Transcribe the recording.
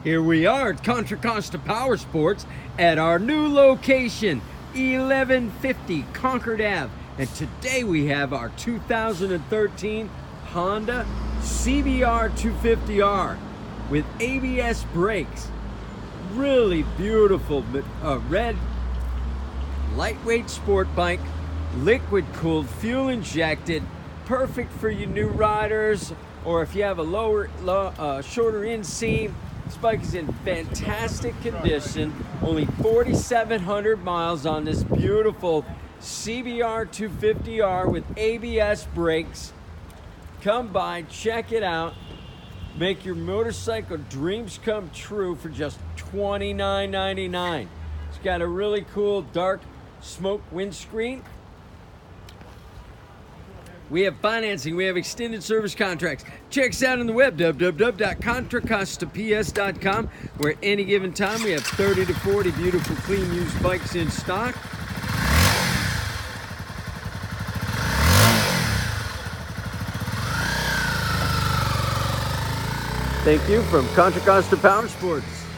Here we are at Contra Costa Powersports at our new location, 1150 Concord Ave. And today we have our 2013 Honda CBR250R with ABS brakes. Really beautiful red lightweight sport bike, liquid cooled, fuel injected, perfect for you new riders, or if you have a shorter inseam. This bike is in fantastic condition. Only 4,700 miles on this beautiful CBR250R with ABS brakes. Come by, check it out. Make your motorcycle dreams come true for just $29.99. It's got a really cool dark smoke windscreen. We have financing, we have extended service contracts. Check us out on the web, www.contracostaps.com, where at any given time we have 30 to 40 beautiful, clean, used bikes in stock. Thank you from Contra Costa Powersports.